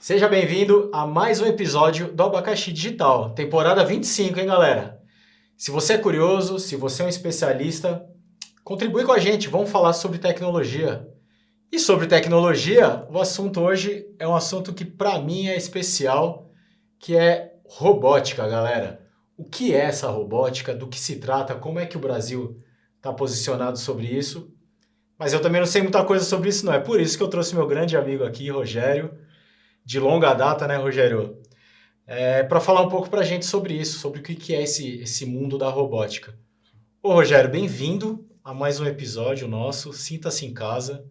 Seja bem-vindo a mais um episódio do Abacaxi Digital, temporada 25, hein, galera? Se você é curioso, se você é um especialista, contribui com a gente, vamos falar sobre tecnologia. E sobre tecnologia, o assunto hoje é um assunto que para mim é especial, que é robótica, galera. O que é essa robótica? Do que se trata? Como é que o Brasil está posicionado sobre isso? Mas eu também não sei muita coisa sobre isso, não. É por isso que eu trouxe meu grande amigo aqui, Rogério, de longa data, né, Rogério? Para falar um pouco para a gente sobre isso, sobre o que é esse mundo da robótica. Ô, Rogério, bem-vindo a mais um episódio nosso. Sinta-se em casa.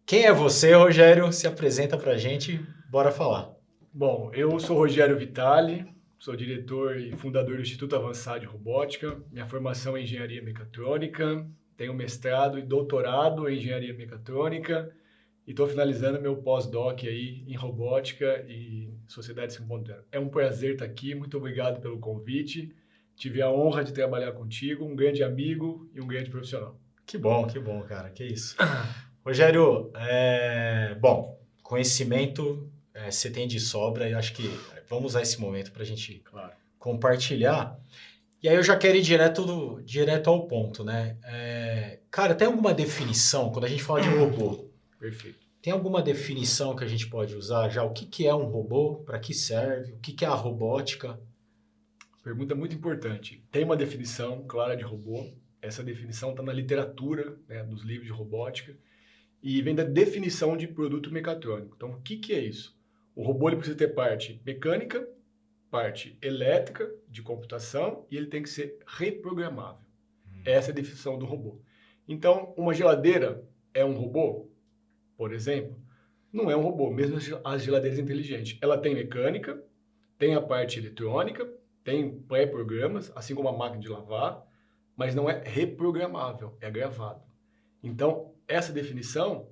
Quem é você, Rogério? Se apresenta para a gente. Bora falar. Bom, eu sou Rogério Vitali, sou diretor e fundador do Instituto Avançado de Robótica. Minha formação é em engenharia mecatrônica, tenho mestrado e doutorado em engenharia mecatrônica e estou finalizando meu pós-doc aí em robótica e sociedade 5.0. É um prazer estar aqui, muito obrigado pelo convite. Tive a honra de trabalhar contigo, um grande amigo e um grande profissional. Que bom, cara. Que isso. Rogério, bom, conhecimento você tem de sobra e acho que vamos usar esse momento para a gente compartilhar. E aí eu já quero ir direto ao ponto, né? Cara, tem alguma definição, quando a gente fala de robô, Perfeito. tem alguma definição que a gente pode usar já? O que é um robô? Para que serve? O que é a robótica? Pergunta muito importante. Tem uma definição clara de robô. Essa definição está na literatura, né, dos livros de robótica, e vem da definição de produto mecatrônico. Então, o que é isso? O robô ele precisa ter parte mecânica, parte elétrica, de computação, e ele tem que ser reprogramável. Essa é a definição do robô. Então, uma geladeira é um robô, por exemplo? Não é um robô, mesmo as geladeiras inteligentes. Ela tem mecânica, tem a parte eletrônica, tem pré-programas, assim como a máquina de lavar, mas não é reprogramável, é gravado. Então, essa definição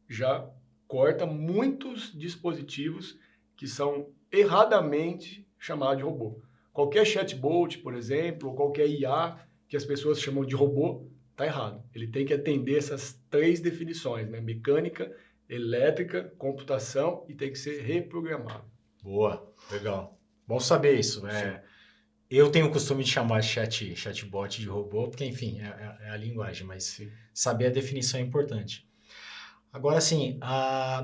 já corta muitos dispositivos que são erradamente chamados de robô. Qualquer chatbot, por exemplo, ou qualquer IA que as pessoas chamam de robô, está errado. Ele tem que atender essas três definições, né? Mecânica, elétrica, computação e tem que ser reprogramável. Boa, legal. Bom saber isso, né? Eu tenho o costume de chamar chatbot de robô, porque, enfim, é a linguagem, mas Sim. saber a definição é importante. Agora, assim,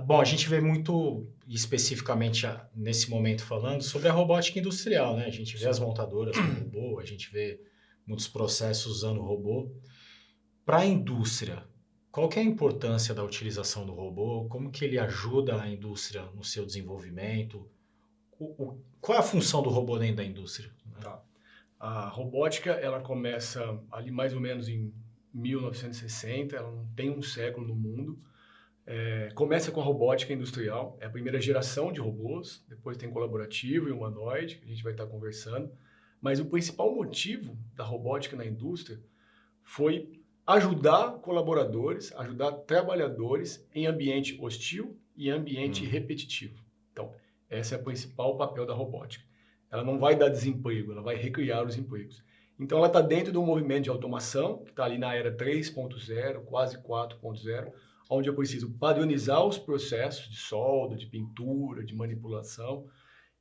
bom, a gente vê muito, especificamente nesse momento falando, sobre a robótica industrial, né? A gente vê as montadoras com robô, a gente vê muitos processos usando robô. Para a indústria, qual que é a importância da utilização do robô? Como que ele ajuda a indústria no seu desenvolvimento? Qual é a função do robô dentro da indústria? Tá. A robótica, ela começa ali mais ou menos em 1960, ela não tem um século no mundo. Começa com a robótica industrial, é a primeira geração de robôs, depois tem colaborativo e humanoide, que a gente vai estar conversando. Mas o principal motivo da robótica na indústria foi ajudar colaboradores, ajudar trabalhadores em ambiente hostil e ambiente repetitivo. Então, esse é o principal papel da robótica. Ela não vai dar desemprego, ela vai recriar os empregos. Então, ela está dentro de um movimento de automação, que está ali na era 3.0, quase 4.0, onde eu preciso padronizar os processos de solda, de pintura, de manipulação,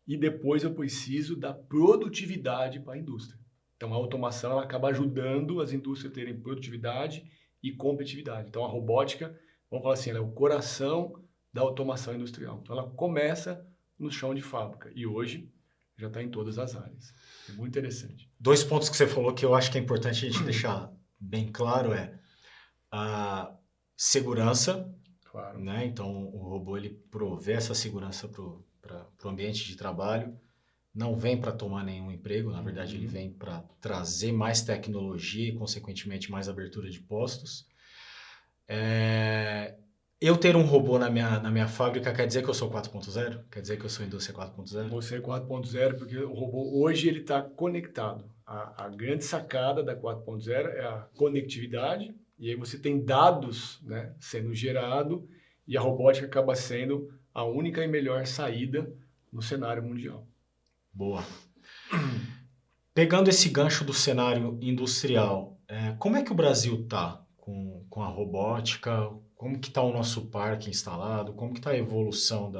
e depois eu preciso da produtividade para a indústria. Então, a automação ela acaba ajudando as indústrias a terem produtividade e competitividade. Então, a robótica, vamos falar assim, ela é o coração da automação industrial. Então, ela começa no chão de fábrica e hoje já está em todas as áreas. É muito interessante. 2 pontos que você falou que eu acho que é importante a gente deixar bem claro é a segurança, Claro. né? Então, o robô ele provê essa segurança para o ambiente de trabalho. Não vem para tomar nenhum emprego, na verdade ele vem para trazer mais tecnologia e, consequentemente, mais abertura de postos. Eu ter um robô na minha fábrica quer dizer que eu sou 4.0? Quer dizer que eu sou indústria 4.0? Você é 4.0 porque o robô hoje ele está conectado. A grande sacada da 4.0 é a conectividade e aí você tem dados, né, sendo gerados e a robótica acaba sendo a única e melhor saída no cenário mundial. Boa. Pegando esse gancho do cenário industrial, como é que o Brasil está com a robótica? Como que está o nosso parque instalado? Como que está a evolução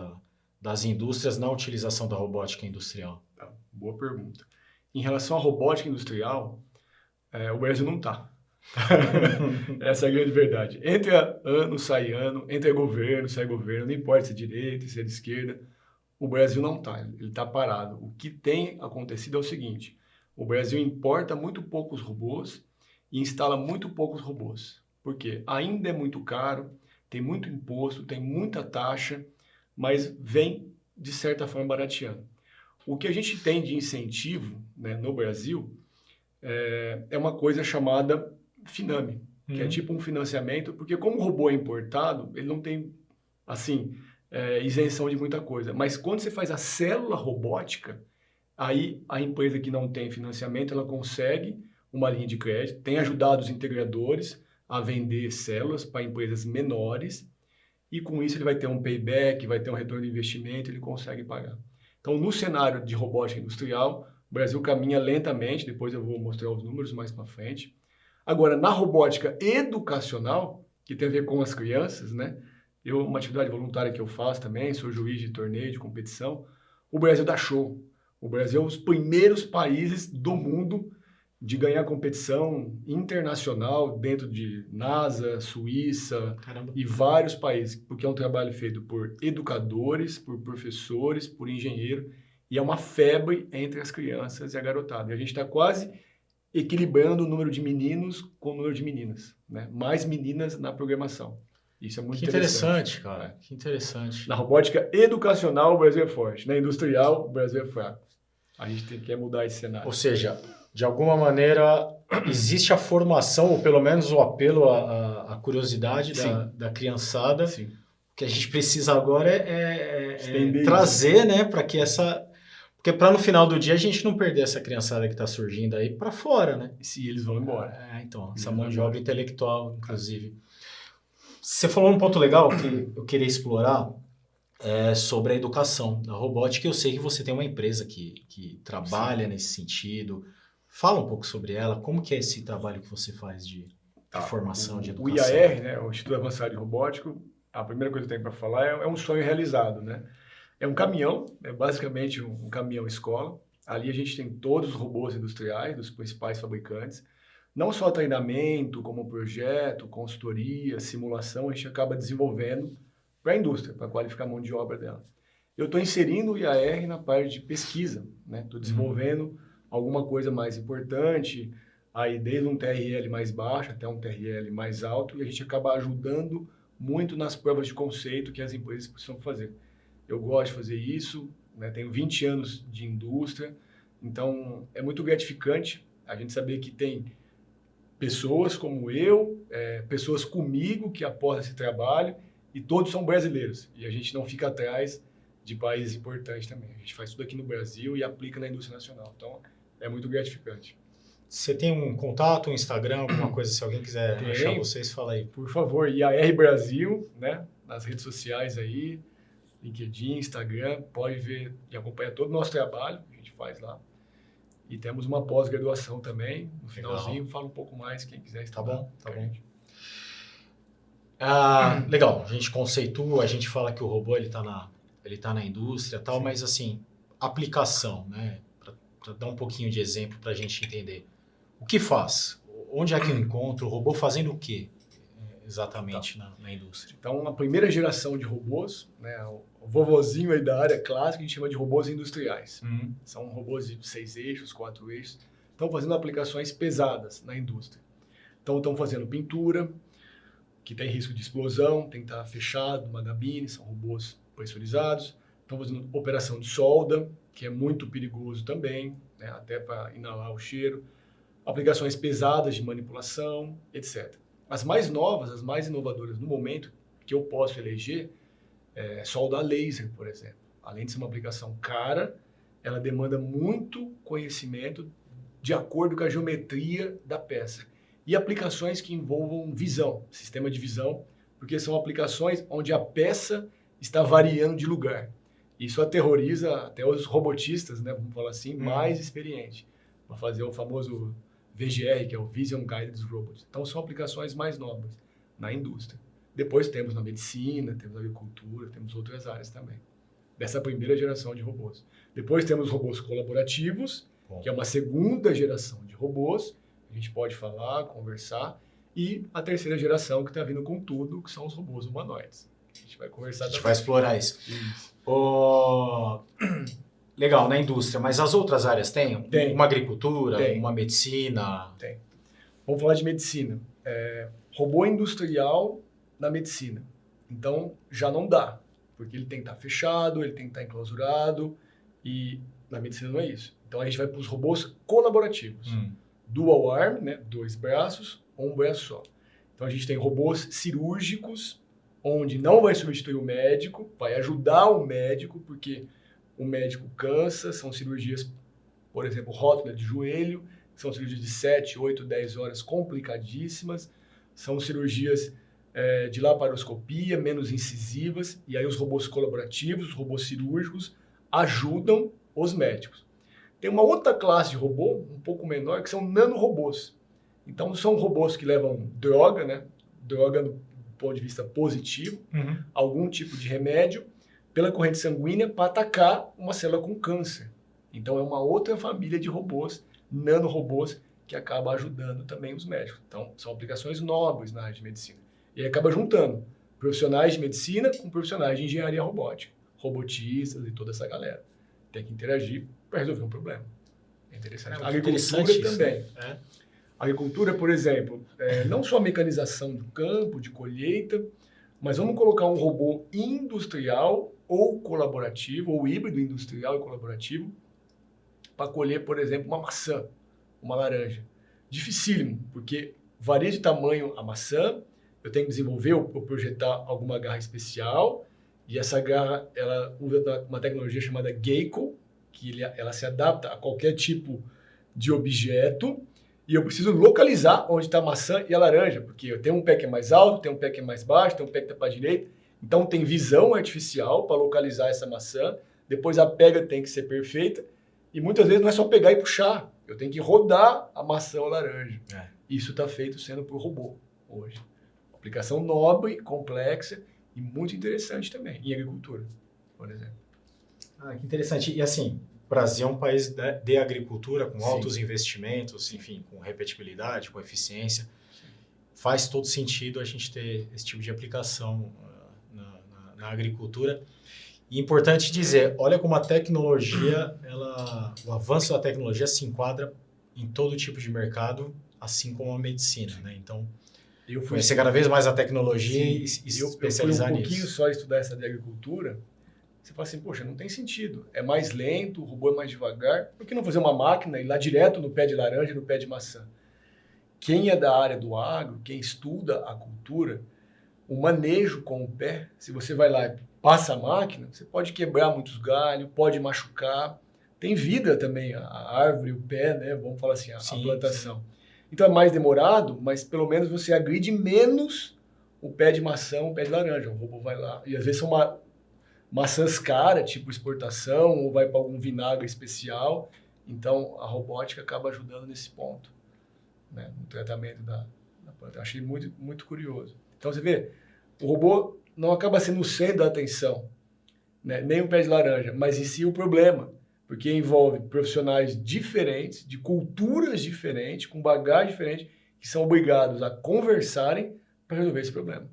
da das indústrias na utilização da robótica industrial? Tá, boa pergunta. Em relação à robótica industrial, o Brasil não está. Essa é a grande verdade. Entra ano, entra governo, sai governo, não importa se é direita, se é de esquerda, o Brasil não está, ele está parado. O que tem acontecido é o seguinte, o Brasil importa muito poucos robôs e instala muito poucos robôs. Por quê? Ainda é muito caro, tem muito imposto, tem muita taxa, mas vem, de certa forma, barateando. O que a gente tem de incentivo, né, no Brasil é uma coisa chamada Finame, que é tipo um financiamento, porque como o robô é importado, ele não tem, assim, isenção de muita coisa. Mas quando você faz a célula robótica, aí a empresa que não tem financiamento, ela consegue uma linha de crédito, tem ajudado os integradores a vender células para empresas menores, e com isso ele vai ter um payback, vai ter um retorno de investimento, ele consegue pagar. Então, no cenário de robótica industrial, o Brasil caminha lentamente, depois eu vou mostrar os números mais para frente. Agora, na robótica educacional, que tem a ver com as crianças, né? Uma atividade voluntária que eu faço também, sou juiz de torneio, de competição, o Brasil dá show. O Brasil é um dos primeiros países do mundo de ganhar competição internacional dentro de NASA, Suíça. Caramba. E vários países, porque é um trabalho feito por educadores, por professores, por engenheiros, e é uma febre entre as crianças e a garotada. E a gente está quase equilibrando o número de meninos com o número de meninas, né? Mais meninas na programação. Isso é muito interessante, cara. Que interessante. Na robótica educacional, o Brasil é forte. Na industrial, o Brasil é fraco. A gente quer mudar esse cenário. Ou seja, de alguma maneira, existe a formação, ou pelo menos o apelo à curiosidade da criançada. Sim. O que a gente precisa agora é trazer, né, para que porque para no final do dia a gente não perder essa criançada que está surgindo aí para fora, né? Se eles vão embora. Então, essa mão de obra intelectual, inclusive. Você falou um ponto legal que eu queria explorar, sobre a educação da robótica. Eu sei que você tem uma empresa que trabalha nesse sentido. Fala um pouco sobre ela, como que é esse trabalho que você faz de formação, de educação? O IAR, né, o Instituto Avançado de Robótica, a primeira coisa que eu tenho para falar é um sonho realizado, né? É um caminhão, é basicamente um caminhão escola. Ali a gente tem todos os robôs industriais dos principais fabricantes. Não só treinamento, como projeto, consultoria, simulação, a gente acaba desenvolvendo para a indústria, para qualificar a mão de obra dela. Eu estou inserindo o IAR na parte de pesquisa, né? Estou desenvolvendo alguma coisa mais importante, aí desde um TRL mais baixo até um TRL mais alto, e a gente acaba ajudando muito nas provas de conceito que as empresas precisam fazer. Eu gosto de fazer isso, né? Tenho 20 anos de indústria, então é muito gratificante a gente saber que tem pessoas como eu, pessoas comigo que apoiam esse trabalho, e todos são brasileiros, e a gente não fica atrás de países importantes também. A gente faz tudo aqui no Brasil e aplica na indústria nacional, então é muito gratificante. Você tem um contato, um Instagram, alguma coisa, se alguém quiser achar vocês, fala aí. Por favor, IAR Brasil, né? Nas redes sociais aí, LinkedIn, Instagram, pode ver e acompanhar todo o nosso trabalho que a gente faz lá. E temos uma pós-graduação também, no finalzinho, fala um pouco mais, quem quiser estudar. Tá bom. Legal, a gente conceitua, a gente fala que o robô ele tá na indústria e tal, mas assim, aplicação, né? Para dar um pouquinho de exemplo para a gente entender. O que faz? Onde é que eu encontro o robô fazendo o quê exatamente na indústria? Então, a primeira geração de robôs, né, o vovozinho aí da área clássica, a gente chama de robôs industriais. São robôs de 6 eixos, 4 eixos, estão fazendo aplicações pesadas na indústria. Então, estão fazendo pintura, que tem risco de explosão, tem que estar fechado numa gabine, são robôs pressurizados. Estão fazendo operação de solda, que é muito perigoso também, né, até para inalar o cheiro. Aplicações pesadas de manipulação, etc. As mais novas, as mais inovadoras no momento que eu posso eleger, solda a laser, por exemplo. Além de ser uma aplicação cara, ela demanda muito conhecimento de acordo com a geometria da peça. E aplicações que envolvam visão, sistema de visão, porque são aplicações onde a peça está variando de lugar. Isso aterroriza até os robotistas, né, vamos falar assim, mais experientes, para fazer o famoso VGR, que é o Vision Guided Robots. Então, são aplicações mais novas na indústria. Depois temos na medicina, temos na agricultura, temos outras áreas também. dessa primeira geração de robôs. Depois temos robôs colaborativos, Bom. que é uma segunda geração de robôs, a gente pode falar, conversar, e a terceira geração que está vindo com tudo, que são os robôs humanoides. A gente vai conversar A gente também. vai explorar isso. Legal, na indústria, mas as outras áreas têm? Tem. Uma agricultura, Tem. uma medicina? Tem. Vamos falar de medicina. Robô industrial na medicina. Então, já não dá, porque ele tem que estar fechado, ele tem que estar enclausurado, e na medicina não é isso. Então, a gente vai para os robôs colaborativos. Dual arm, né? 2 braços ou um braço só. Então, a gente tem robôs cirúrgicos, onde não vai substituir o médico, vai ajudar o médico, porque o médico cansa, são cirurgias, por exemplo, rótula de joelho, são cirurgias de 7, 8, 10 horas complicadíssimas, são cirurgias de laparoscopia, menos incisivas, e aí os robôs colaborativos, os robôs cirúrgicos, ajudam os médicos. Tem uma outra classe de robô, um pouco menor, que são nanorobôs. Então, são robôs que levam droga, né? Droga do ponto de vista positivo, algum tipo de remédio, pela corrente sanguínea para atacar uma célula com câncer. Então, é uma outra família de robôs, nanorobôs, que acaba ajudando também os médicos. Então, são aplicações nobres na área de medicina. E aí acaba juntando profissionais de medicina com profissionais de engenharia robótica, robotistas e toda essa galera. Tem que interagir para resolver um problema. É interessante. A agricultura também. Né? A agricultura, por exemplo, não só a mecanização do campo, de colheita, mas vamos colocar um robô industrial ou colaborativo, ou híbrido industrial e colaborativo, para colher, por exemplo, uma maçã, uma laranja. Dificílimo, porque varia de tamanho a maçã, eu tenho que desenvolver ou projetar alguma garra especial, e essa garra ela usa uma tecnologia chamada Gecko, que ela se adapta a qualquer tipo de objeto, e eu preciso localizar onde está a maçã e a laranja, porque eu tenho um pé que é mais alto, tem um pé que é mais baixo, tem um pé que está para a direita, então tem visão artificial para localizar essa maçã, depois a pega tem que ser perfeita, e muitas vezes não é só pegar e puxar, eu tenho que rodar a maçã ou a laranja. Isso está feito sendo por robô hoje. Aplicação nobre, complexa e muito interessante também, em agricultura, por exemplo. Que interessante. E assim, o Brasil é um país de agricultura, com Sim. altos investimentos, enfim, com repetibilidade, com eficiência. Sim. Faz todo sentido a gente ter esse tipo de aplicação na agricultura. E importante dizer, olha como a tecnologia, o avanço da tecnologia se enquadra em todo tipo de mercado, assim como a medicina, né? Então, conhecer cada vez mais a tecnologia e se especializar nisso. Eu fui um pouquinho só estudar essa de agricultura. Você fala assim, poxa, não tem sentido. É mais lento, o robô é mais devagar. Por que não fazer uma máquina e ir lá direto no pé de laranja, no pé de maçã? Quem é da área do agro, quem estuda a cultura, o manejo com o pé, se você vai lá e passa a máquina, você pode quebrar muitos galhos, pode machucar. Tem vida também, a árvore, o pé, né? Vamos falar assim, a plantação. Sim. Então é mais demorado, mas pelo menos você agride menos o pé de maçã, o pé de laranja. O robô vai lá, e às vezes são maçãs caras, tipo exportação, ou vai para algum vinagre especial. Então a robótica acaba ajudando nesse ponto, né? No tratamento da planta. Eu achei muito, muito curioso. Então você vê, o robô não acaba sendo o centro da atenção, né? Nem o pé de laranja, mas em si o problema. Porque envolve profissionais diferentes, de culturas diferentes, com bagagem diferente, que são obrigados a conversarem para resolver esse problema.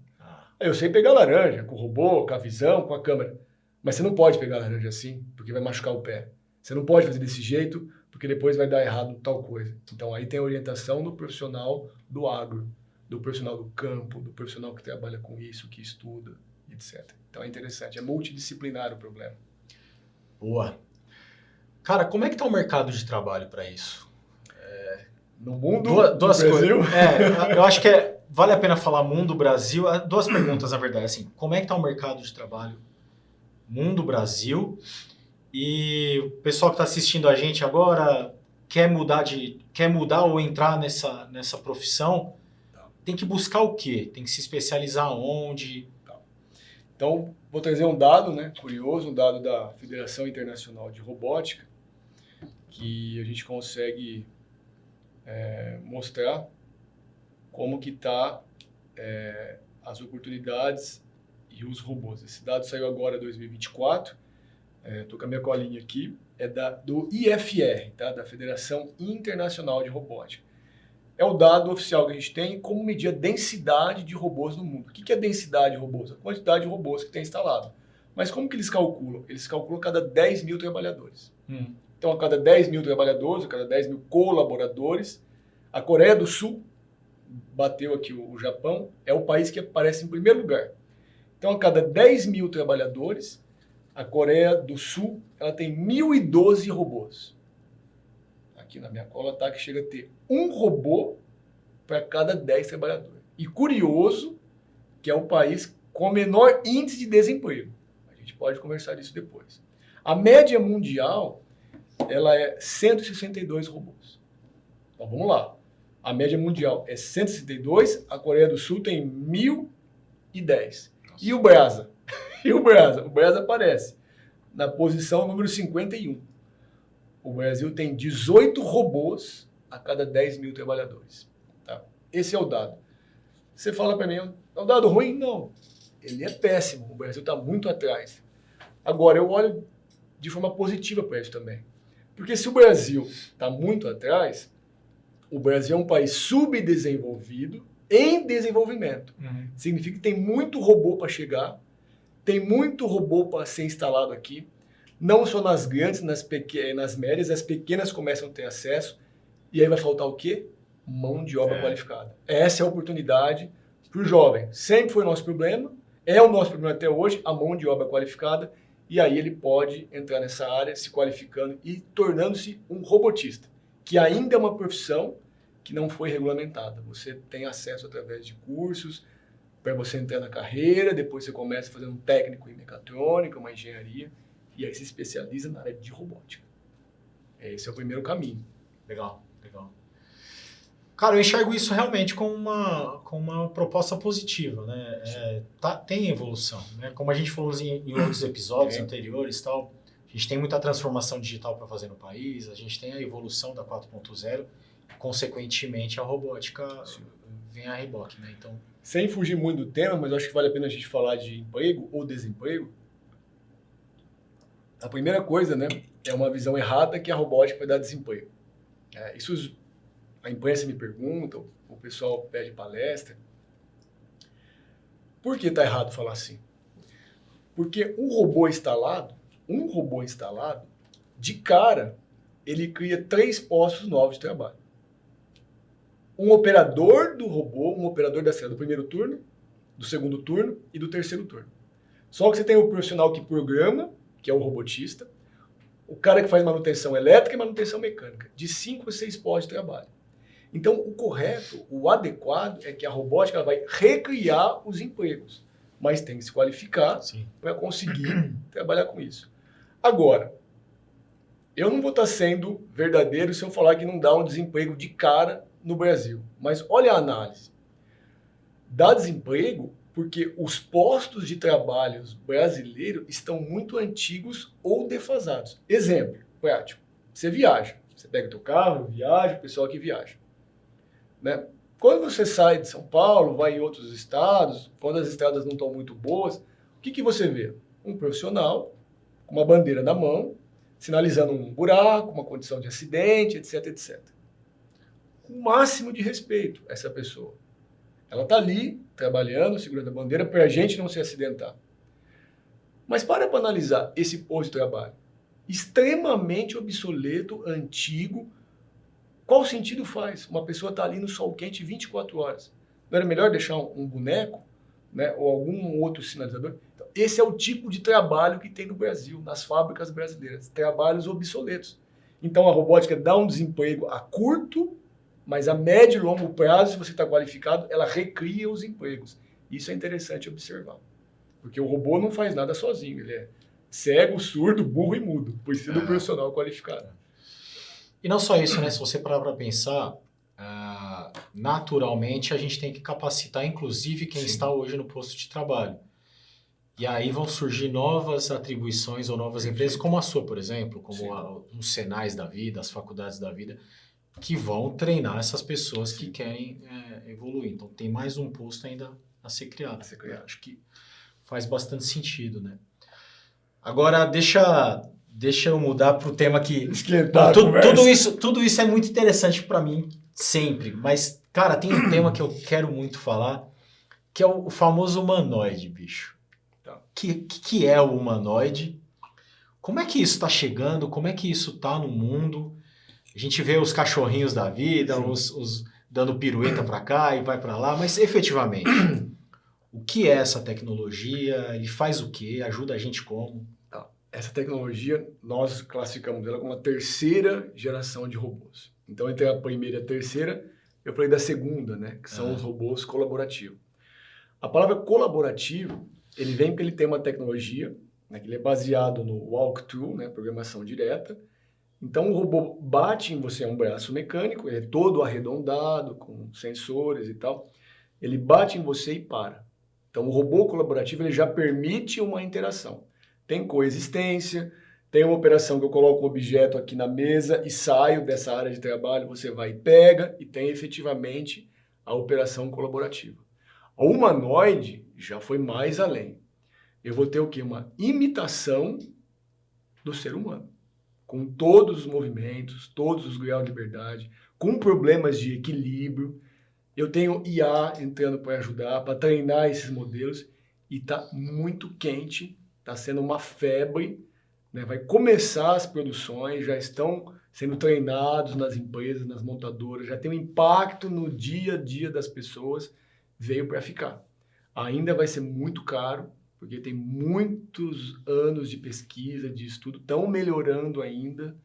Eu sei pegar laranja, com o robô, com a visão, com a câmera, mas você não pode pegar laranja assim, porque vai machucar o pé. Você não pode fazer desse jeito, porque depois vai dar errado tal coisa. Então aí tem a orientação do profissional do agro, do profissional do campo, do profissional que trabalha com isso, que estuda, etc. Então é interessante, é multidisciplinar o problema. Boa. Cara, como é que está o mercado de trabalho para isso? No mundo, duas no Brasil? Eu acho que vale a pena falar mundo, Brasil. Duas perguntas, na verdade. Assim, como é que está o mercado de trabalho mundo, Brasil? E o pessoal que está assistindo a gente agora quer mudar ou entrar nessa profissão, tem que buscar o quê? Tem que se especializar onde? Então, vou trazer um dado, né, curioso, um dado da Federação Internacional de Robótica, que a gente consegue mostrar como que está as oportunidades e os robôs. Esse dado saiu agora em 2024, Estou com a minha colinha aqui, é do IFR, tá? Da Federação Internacional de Robótica. É o dado oficial que a gente tem como medir a densidade de robôs no mundo. O que é densidade de robôs? A quantidade de robôs que tem instalado. Mas como que eles calculam? Eles calculam a cada 10 mil trabalhadores. Então, a cada 10 mil trabalhadores, a cada 10 mil colaboradores, a Coreia do Sul, bateu aqui o Japão, é o país que aparece em primeiro lugar. Então, a cada 10 mil trabalhadores, a Coreia do Sul ela tem 1.012 robôs. Aqui na minha cola tá que chega a ter um robô para cada 10 trabalhadores. E curioso que é o país com o menor índice de desemprego. A gente pode conversar disso depois. A média mundial ela é 162 robôs. Então vamos lá. A média mundial é 162, a Coreia do Sul tem 1.010. Nossa. E o Brasa? O Brasa aparece na posição número 51. O Brasil tem 18 robôs a cada 10 mil trabalhadores. Tá? Esse é o dado. Você fala para mim, é um dado ruim? Não. Ele é péssimo. O Brasil está muito atrás. Agora, eu olho de forma positiva para isso também. Porque se o Brasil está muito atrás, o Brasil é um país subdesenvolvido em desenvolvimento. Significa que tem muito robô para chegar, tem muito robô para ser instalado aqui, não só nas grandes, nas médias, as pequenas começam a ter acesso, e aí vai faltar o quê? Mão de obra qualificada. Essa é a oportunidade para o jovem. Sempre foi o nosso problema, é o nosso problema até hoje, a mão de obra qualificada, e aí ele pode entrar nessa área se qualificando e tornando-se um robotista, que ainda é uma profissão que não foi regulamentada. Você tem acesso através de cursos para você entrar na carreira, depois você começa fazendo um técnico em mecatrônica, uma engenharia, e aí se especializa na área de robótica. Esse é o primeiro caminho. Legal. Cara, eu enxergo isso realmente como uma proposta positiva, né? Tem evolução, né? Como a gente falou em outros episódios anteriores, tal, a gente tem muita transformação digital para fazer no país, a gente tem a evolução da 4.0, consequentemente a robótica vem a reboque, né? Então, sem fugir muito do tema, mas acho que vale a pena a gente falar de emprego ou desemprego. A primeira coisa, né, é uma visão errada que a robótica vai dar desemprego. Isso a imprensa me pergunta, o pessoal pede palestra. Por que está errado falar assim? Porque um robô instalado, de cara, ele cria 3 postos novos de trabalho. Um operador do robô, um operador da célula do primeiro turno, do segundo turno e do terceiro turno. Só que você tem o profissional que programa, que é o robotista, o cara que faz manutenção elétrica e manutenção mecânica, de 5 a 6 postos de trabalho. Então, o correto, o adequado é que a robótica ela vai recriar os empregos, mas tem que se qualificar para conseguir trabalhar com isso. Agora, eu não vou estar sendo verdadeiro se eu falar que não dá um desemprego de cara no Brasil. Mas olha a análise. Dá desemprego porque os postos de trabalho brasileiros estão muito antigos ou defasados. Exemplo prático. Você viaja. Você pega o teu carro, viaja, o pessoal que viaja. Né? Quando você sai de São Paulo, vai em outros estados, quando as estradas não estão muito boas, o que você vê? Um profissional com uma bandeira na mão, sinalizando um buraco, uma condição de acidente, etc, etc. Com o máximo de respeito a essa pessoa. Ela está ali, trabalhando, segurando a bandeira, para a gente não se acidentar. Mas para analisar esse posto de trabalho. Extremamente obsoleto, antigo. Qual sentido faz? Uma pessoa está ali no sol quente 24 horas. Não era melhor deixar um boneco, né, ou algum outro sinalizador? Então, esse é o tipo de trabalho que tem no Brasil, nas fábricas brasileiras. Trabalhos obsoletos. Então, a robótica dá um desemprego a curto, mas a médio e longo prazo, se você está qualificado, ela recria os empregos. Isso é interessante observar. Porque o robô não faz nada sozinho. Ele é cego, surdo, burro e mudo. Precisa do profissional qualificado. E não só isso, né? Se você parar para pensar, naturalmente a gente tem que capacitar, inclusive, quem está hoje no posto de trabalho. E aí vão surgir novas atribuições ou novas empresas, como a sua, por exemplo, como os Senais da vida, as faculdades da vida, que vão treinar essas pessoas que querem evoluir. Então, tem mais um posto ainda a ser criado. Acho que faz bastante sentido, né? Agora, deixa eu mudar para o tema que... Esquentar a Bom, conversa. tudo isso é muito interessante para mim, sempre. Mas, cara, tem um tema que eu quero muito falar, que é o famoso humanoide, bicho. Tá. Que é o humanoide? Como é que isso está chegando? Como é que isso está no mundo? A gente vê os cachorrinhos da vida, os dando pirueta para cá e vai para lá, mas efetivamente, o que é essa tecnologia? Ele faz o quê? Ajuda a gente como? Tá. Essa tecnologia, nós classificamos ela como a terceira geração de robôs. Então, entre a primeira e a terceira, eu falei da segunda, né? Que são os robôs colaborativos. A palavra colaborativo, ele vem porque ele tem uma tecnologia, né, que ele é baseado no walkthrough, né, programação direta. Então, o robô bate em você, é um braço mecânico, ele é todo arredondado, com sensores e tal. Ele bate em você e para. Então, o robô colaborativo ele já permite uma interação. Tem coexistência, tem uma operação que eu coloco um objeto aqui na mesa e saio dessa área de trabalho, você vai e pega, e tem efetivamente a operação colaborativa. O humanoide já foi mais além. Eu vou ter o quê? Uma imitação do ser humano, com todos os movimentos, todos os graus de liberdade, com problemas de equilíbrio. Eu tenho IA entrando para ajudar, para treinar esses modelos, e está muito quente, está sendo uma febre, né? Vai começar as produções, já estão sendo treinados nas empresas, nas montadoras, já tem um impacto no dia a dia das pessoas, veio para ficar. Ainda vai ser muito caro, porque tem muitos anos de pesquisa, de estudo, estão melhorando ainda.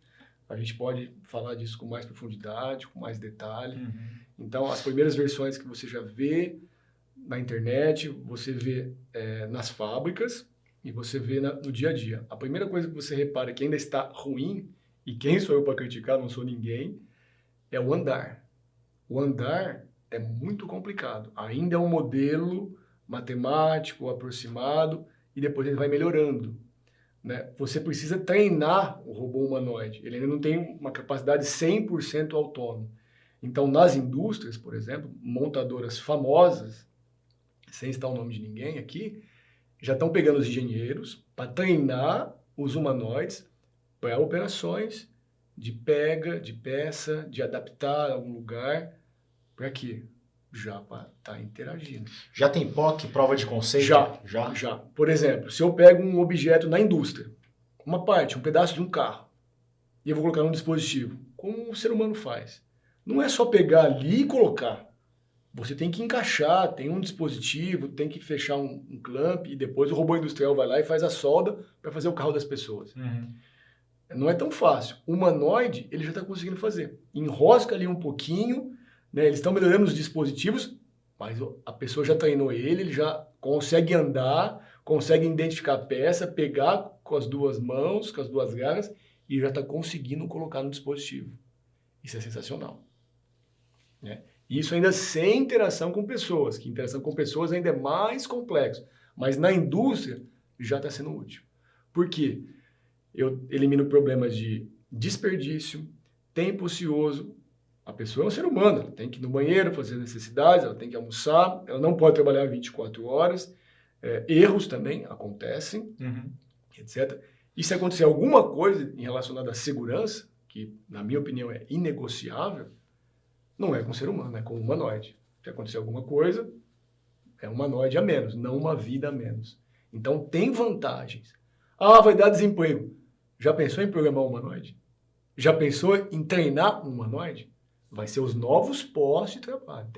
A gente pode falar disso com mais profundidade, com mais detalhe. Então, as primeiras versões que você já vê na internet, você vê nas fábricas e você vê no dia a dia. A primeira coisa que você repara que ainda está ruim, e quem sou eu para criticar, não sou ninguém, é o andar. O andar é muito complicado. Ainda é um modelo matemático, aproximado, e depois ele vai melhorando. Né? Você precisa treinar o robô humanoide. Ele ainda não tem uma capacidade 100% autônoma. Então, nas indústrias, por exemplo, montadoras famosas, sem citar o nome de ninguém aqui, já estão pegando os engenheiros para treinar os humanoides para operações de pega, de peça, de adaptar a algum lugar. Para quê? Já para estar interagindo. Já tem POC, prova de conceito? Já. Por exemplo, se eu pego um objeto na indústria, uma parte, um pedaço de um carro, e eu vou colocar num dispositivo, como o ser humano faz. Não é só pegar ali e colocar. Você tem que encaixar, tem um dispositivo, tem que fechar um clamp, e depois o robô industrial vai lá e faz a solda para fazer o carro das pessoas. Não é tão fácil. O humanoide, ele já está conseguindo fazer. Enrosca ali um pouquinho, né? Eles estão melhorando os dispositivos, mas a pessoa já treinou ele já consegue andar, consegue identificar a peça, pegar com as duas mãos, com as duas garras, e já está conseguindo colocar no dispositivo. Isso é sensacional. Né? Isso ainda sem interação com pessoas, que interação com pessoas ainda é mais complexo. Mas na indústria já está sendo útil. Por quê? Eu elimino problemas de desperdício, tempo ocioso. A pessoa é um ser humano, ela tem que ir no banheiro, fazer necessidades, ela tem que almoçar, ela não pode trabalhar 24 horas. Erros também acontecem, etc. E se acontecer alguma coisa relacionada à segurança, que na minha opinião é inegociável, não é com o ser humano, é com o humanoide. Se acontecer alguma coisa, é um humanoide a menos, não uma vida a menos. Então tem vantagens. Ah, vai dar desemprego. Já pensou em programar um humanoide? Já pensou em treinar um humanoide? Vai ser os novos postos de trabalho.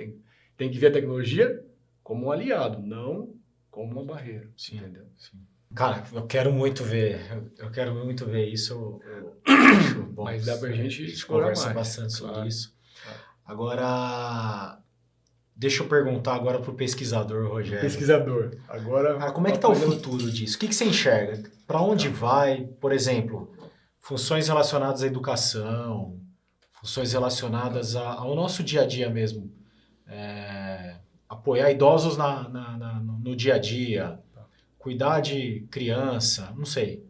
Tem que ver a tecnologia como um aliado, não como uma barreira. Sim, entendeu? Sim. Cara, eu quero muito ver isso. Eu acho bom. Mas dá pra gente conversa mais, bastante claro. sobre isso. Agora, deixa eu perguntar agora pro pesquisador, Rogério. Pesquisador. Agora, cara, como é que tá o futuro disso? O que você enxerga? Para onde vai? Por exemplo, funções relacionadas à educação, funções relacionadas ao nosso dia a dia mesmo. Apoiar idosos no dia a dia, cuidar de criança, não sei.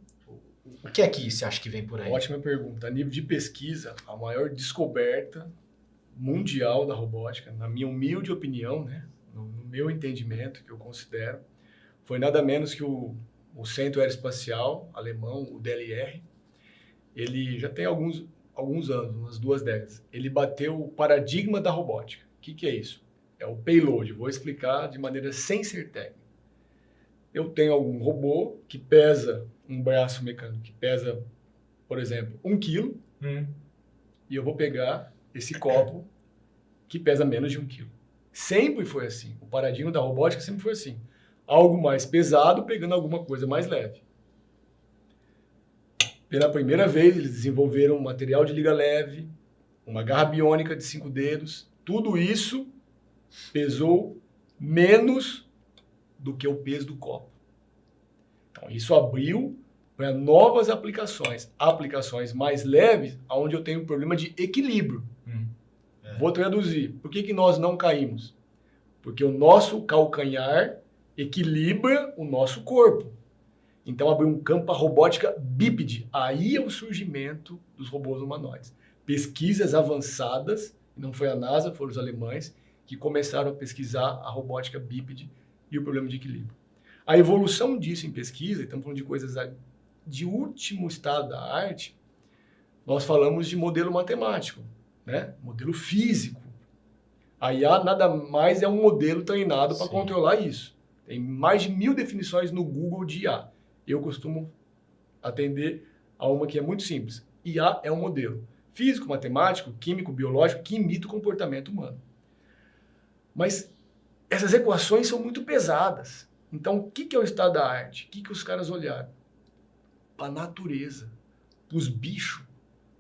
O que é que você acha que vem por aí? Ótima pergunta. A nível de pesquisa, a maior descoberta mundial da robótica, na minha humilde opinião, né, no meu entendimento, que eu considero, foi nada menos que o o Centro Aeroespacial Alemão, o DLR, ele já tem alguns anos, umas 2 décadas. Ele bateu o paradigma da robótica. O que é isso? É o payload. Vou explicar de maneira sem ser técnica. Eu tenho algum robô que pesa, um braço mecânico que pesa, por exemplo, 1 quilo, e eu vou pegar esse copo que pesa menos de 1 quilo. Sempre foi assim. O paradigma da robótica sempre foi assim. Algo mais pesado pegando alguma coisa mais leve. Pela primeira vez, eles desenvolveram um material de liga leve, uma garra biônica de 5 dedos. Tudo isso pesou menos do que o peso do copo. Então, isso abriu para novas aplicações. Aplicações mais leves, onde eu tenho um problema de equilíbrio. Vou traduzir. Por que nós não caímos? Porque o nosso calcanhar equilibra o nosso corpo. Então, abriu um campo para robótica bípede. Aí é o surgimento dos robôs humanoides. Pesquisas avançadas, não foi a NASA, foram os alemães, que começaram a pesquisar a robótica bípede e o problema de equilíbrio. A evolução disso em pesquisa, estamos falando de coisas de último estado da arte, nós falamos de modelo matemático, né? Modelo físico. A IA nada mais é um modelo treinado para controlar isso. Tem mais de 1000 definições no Google de IA. Eu costumo atender a uma que é muito simples. IA é um modelo físico, matemático, químico, biológico que imita o comportamento humano. Mas essas equações são muito pesadas. Então, o que é o estado da arte? O que os caras olharam? Para a natureza, para os bichos,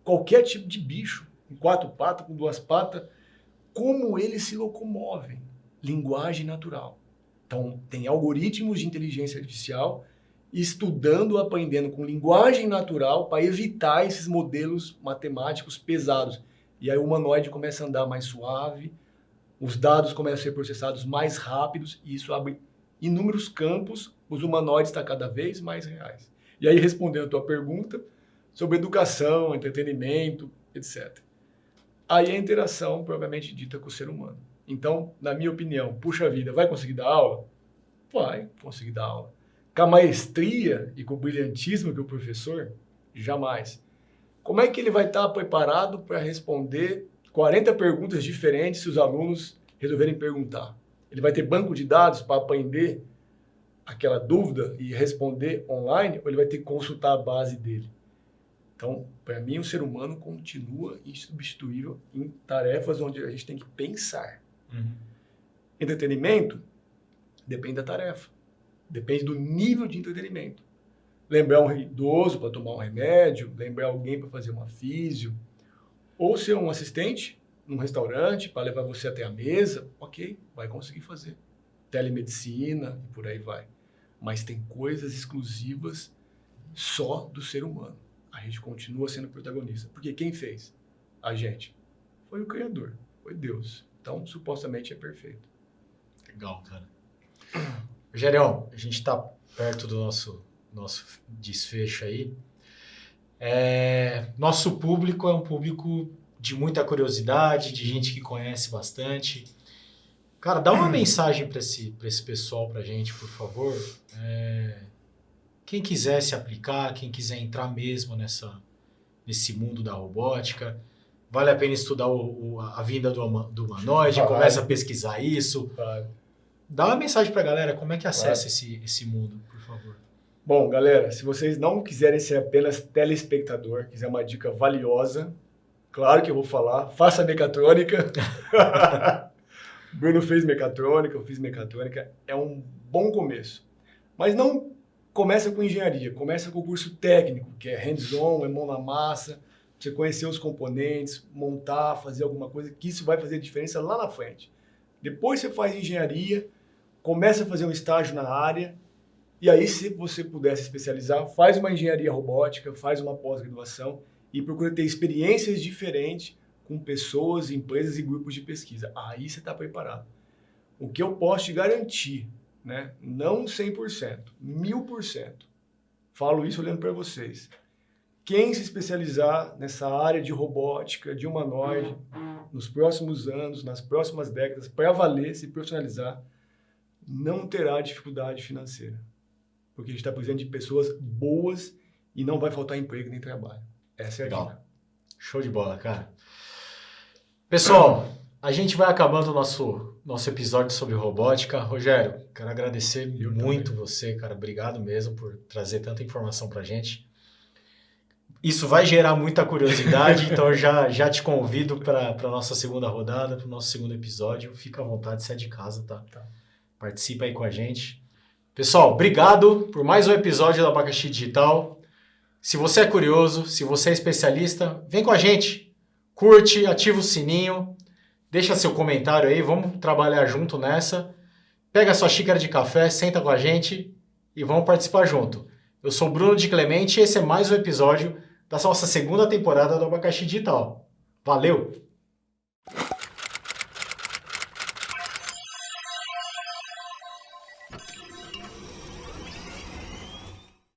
qualquer tipo de bicho, com 4 patas, com 2 patas, como eles se locomovem. Linguagem natural. Então, tem algoritmos de inteligência artificial estudando, aprendendo com linguagem natural para evitar esses modelos matemáticos pesados. E aí o humanoide começa a andar mais suave, os dados começam a ser processados mais rápidos e isso abre inúmeros campos, os humanoides estão cada vez mais reais. E aí, respondendo a tua pergunta sobre educação, entretenimento, etc. Aí a interação, provavelmente dita, com o ser humano. Então, na minha opinião, puxa vida, vai conseguir dar aula? Vai conseguir dar aula. Com a maestria e com o brilhantismo que o professor, jamais. Como é que ele vai estar preparado para responder 40 perguntas diferentes se os alunos resolverem perguntar? Ele vai ter banco de dados para aprender aquela dúvida e responder online, ou ele vai ter que consultar a base dele? Então, para mim, o ser humano continua insubstituível em tarefas onde a gente tem que pensar. Entretenimento depende da tarefa. Depende do nível de entretenimento. Lembrar um idoso para tomar um remédio, lembrar alguém para fazer uma físio, ou ser um assistente num restaurante para levar você até a mesa, ok, vai conseguir fazer. Telemedicina e por aí vai. Mas tem coisas exclusivas só do ser humano. A gente continua sendo protagonista. Porque quem fez? A gente. Foi o Criador, foi Deus. Então, supostamente é perfeito. Legal, cara. Rogerião, a gente está perto do nosso desfecho aí. Nosso público é um público de muita curiosidade, de gente que conhece bastante. Cara, dá uma mensagem para esse pessoal, para a gente, por favor. Quem quiser se aplicar, quem quiser entrar mesmo nesse mundo da robótica, vale a pena estudar a vinda do humanoide, começa a pesquisar isso. Dá uma mensagem para a galera, como é que acessa esse mundo, por favor. Bom, galera, se vocês não quiserem ser apenas telespectador, quiser uma dica valiosa, claro que eu vou falar, faça mecatrônica. Bruno fez mecatrônica, eu fiz mecatrônica, é um bom começo. Mas não começa com engenharia, começa com o curso técnico, que é hands-on, é mão na massa, você conhecer os componentes, montar, fazer alguma coisa, que isso vai fazer diferença lá na frente. Depois você faz engenharia, começa a fazer um estágio na área, e aí, se você puder se especializar, faz uma engenharia robótica, faz uma pós-graduação e procura ter experiências diferentes com pessoas, empresas e grupos de pesquisa. Aí você está preparado. O que eu posso te garantir, né? Não 100%, 1000%. Falo isso olhando para vocês. Quem se especializar nessa área de robótica, de humanoide, nos próximos anos, nas próximas décadas, para valer, se profissionalizar, não terá dificuldade financeira. porque a gente está precisando de pessoas boas e não vai faltar emprego nem trabalho. Essa é a Legal. dica. Show de bola, cara. Pessoal, a gente vai acabando o nosso episódio sobre robótica. Rogério, quero agradecer Eu muito também. você, cara. Obrigado mesmo por trazer tanta informação pra gente. Isso vai gerar muita curiosidade, então eu já te convido para a nossa segunda rodada, para o nosso segundo episódio. Fica à vontade, você é de casa, tá? Tá. Participa aí com a gente. Pessoal, obrigado por mais um episódio do Abacaxi Digital. Se você é curioso, se você é especialista, vem com a gente. Curte, ativa o sininho, deixa seu comentário aí, vamos trabalhar junto nessa. Pega sua xícara de café, senta com a gente e vamos participar junto. Eu sou o Bruno de Clemente e esse é mais um episódio da nossa segunda temporada do Abacaxi Digital. Valeu!